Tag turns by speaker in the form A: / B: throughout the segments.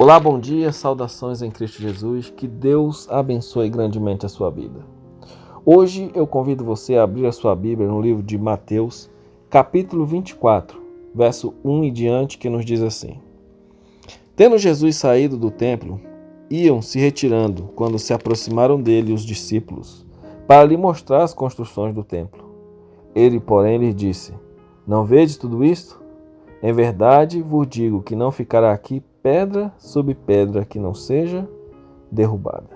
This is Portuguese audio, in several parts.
A: Olá, bom dia, saudações em Cristo Jesus, que Deus abençoe grandemente a sua vida. Hoje eu convido você a abrir a sua Bíblia no livro de Mateus, capítulo 24, verso 1 e diante, que nos diz assim: Tendo Jesus saído do templo, iam se retirando quando se aproximaram dele os discípulos, para lhe mostrar as construções do templo. Ele, porém, lhes disse: Não vedes tudo isto? Em verdade vos digo que não ficará aqui pedra sobre pedra que não seja derrubada.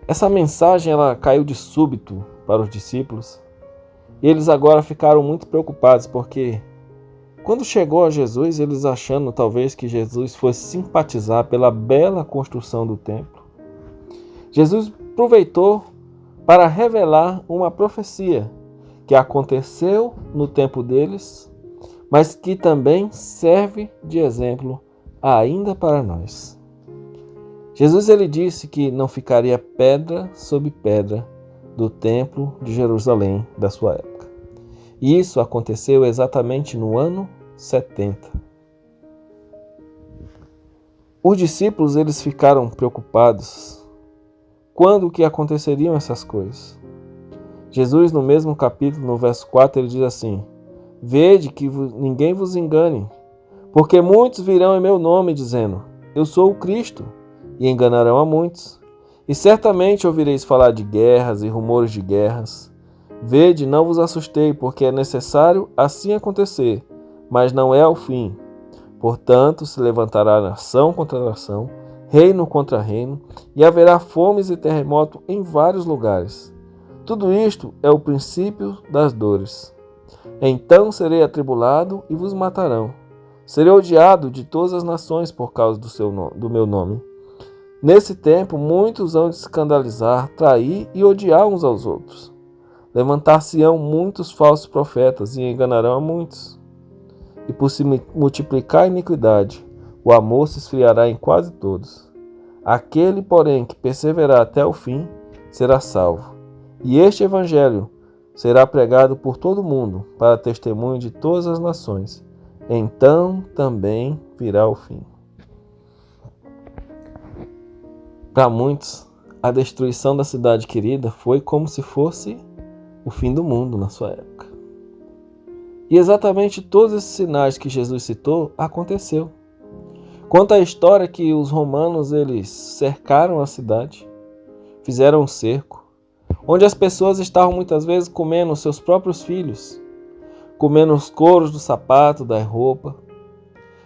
A: Essa mensagem ela caiu de súbito para os discípulos. E eles agora ficaram muito preocupados porque quando chegou a Jesus, eles achando talvez que Jesus fosse simpatizar pela bela construção do templo, Jesus aproveitou para revelar uma profecia que aconteceu no tempo deles, mas que também serve de exemplo ainda para nós. Jesus ele disse que não ficaria pedra sobre pedra do templo de Jerusalém da sua época. E isso aconteceu exatamente no ano 70. Os discípulos eles ficaram preocupados quando que aconteceriam essas coisas. Jesus no mesmo capítulo, no verso 4, ele diz assim: Vede que ninguém vos engane, porque muitos virão em meu nome dizendo, Eu sou o Cristo, e enganarão a muitos. E certamente ouvireis falar de guerras e rumores de guerras. Vede, não vos assustei, porque é necessário assim acontecer, mas não é o fim. Portanto, se levantará nação contra nação, reino contra reino, e haverá fomes e terremoto em vários lugares. Tudo isto é o princípio das dores. Então serei atribulado e vos matarão. Serei odiado de todas as nações por causa do meu nome. Nesse tempo, muitos hão de escandalizar, trair e odiar uns aos outros. Levantar-se-ão muitos falsos profetas e enganarão a muitos. E por se multiplicar a iniquidade, o amor se esfriará em quase todos. Aquele, porém, que perseverar até o fim, será salvo. E este evangelho será pregado por todo o mundo, para testemunho de todas as nações. Então também virá o fim. Para muitos, a destruição da cidade querida foi como se fosse o fim do mundo na sua época. E exatamente todos esses sinais que Jesus citou aconteceu. Conta a história que os romanos eles cercaram a cidade, fizeram um cerco, onde as pessoas estavam muitas vezes comendo seus próprios filhos, comendo os couros do sapato, da roupa.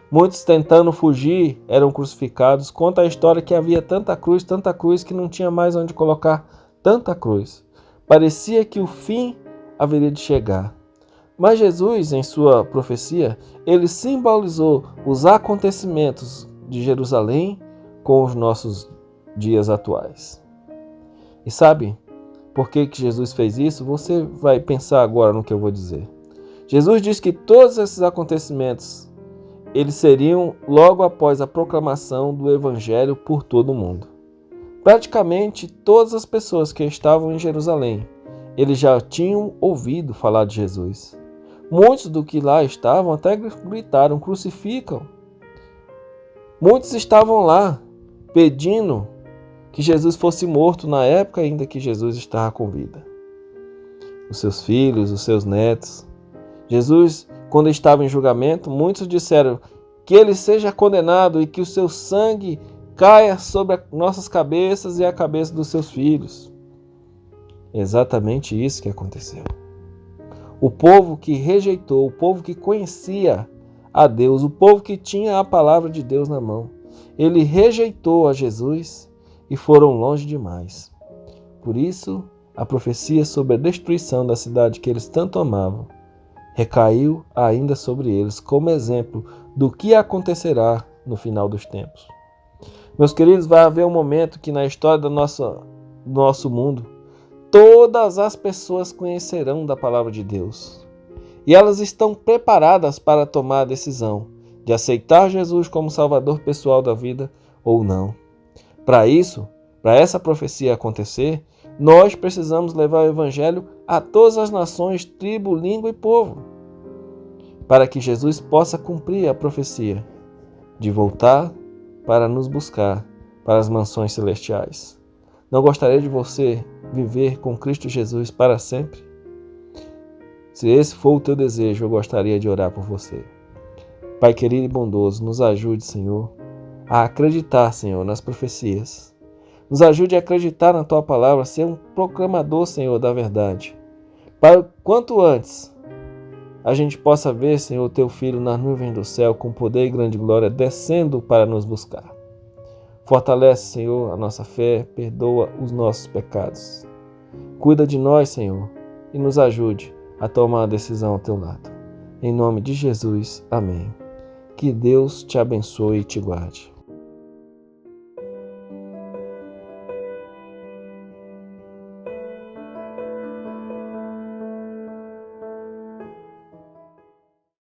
A: Muitos tentando fugir eram crucificados. Conta a história que havia tanta cruz que não tinha mais onde colocar tanta cruz. Parecia que o fim haveria de chegar. Mas Jesus, em sua profecia, ele simbolizou os acontecimentos de Jerusalém com os nossos dias atuais. E sabe por que Jesus fez isso? Você vai pensar agora no que eu vou dizer. Jesus disse que todos esses acontecimentos eles seriam logo após a proclamação do Evangelho por todo o mundo. Praticamente todas as pessoas que estavam em Jerusalém, eles já tinham ouvido falar de Jesus. Muitos do que lá estavam até gritaram, crucificam. Muitos estavam lá pedindo que Jesus fosse morto na época ainda que Jesus estava com vida. Os seus filhos, os seus netos. Jesus, quando estava em julgamento, muitos disseram que ele seja condenado e que o seu sangue caia sobre nossas cabeças e a cabeça dos seus filhos. Exatamente isso que aconteceu. O povo que rejeitou, o povo que conhecia a Deus, o povo que tinha a palavra de Deus na mão, ele rejeitou a Jesus e foram longe demais. Por isso, a profecia sobre a destruição da cidade que eles tanto amavam recaiu ainda sobre eles como exemplo do que acontecerá no final dos tempos. Meus queridos, vai haver um momento que na história do nosso mundo, todas as pessoas conhecerão da palavra de Deus. E elas estão preparadas para tomar a decisão de aceitar Jesus como Salvador pessoal da vida ou não. Para isso, para essa profecia acontecer, nós precisamos levar o Evangelho a todas as nações, tribo, língua e povo, para que Jesus possa cumprir a profecia de voltar para nos buscar para as mansões celestiais. Não gostaria de você viver com Cristo Jesus para sempre? Se esse for o teu desejo, eu gostaria de orar por você. Pai querido e bondoso, nos ajude, Senhor, a acreditar, Senhor, nas profecias. Nos ajude a acreditar na Tua palavra, ser um proclamador, Senhor, da verdade. Para quanto antes a gente possa ver, Senhor, Teu Filho nas nuvens do céu, com poder e grande glória, descendo para nos buscar. Fortalece, Senhor, a nossa fé, perdoa os nossos pecados. Cuida de nós, Senhor, e nos ajude a tomar a decisão ao Teu lado. Em nome de Jesus, amém. Que Deus te abençoe e te guarde.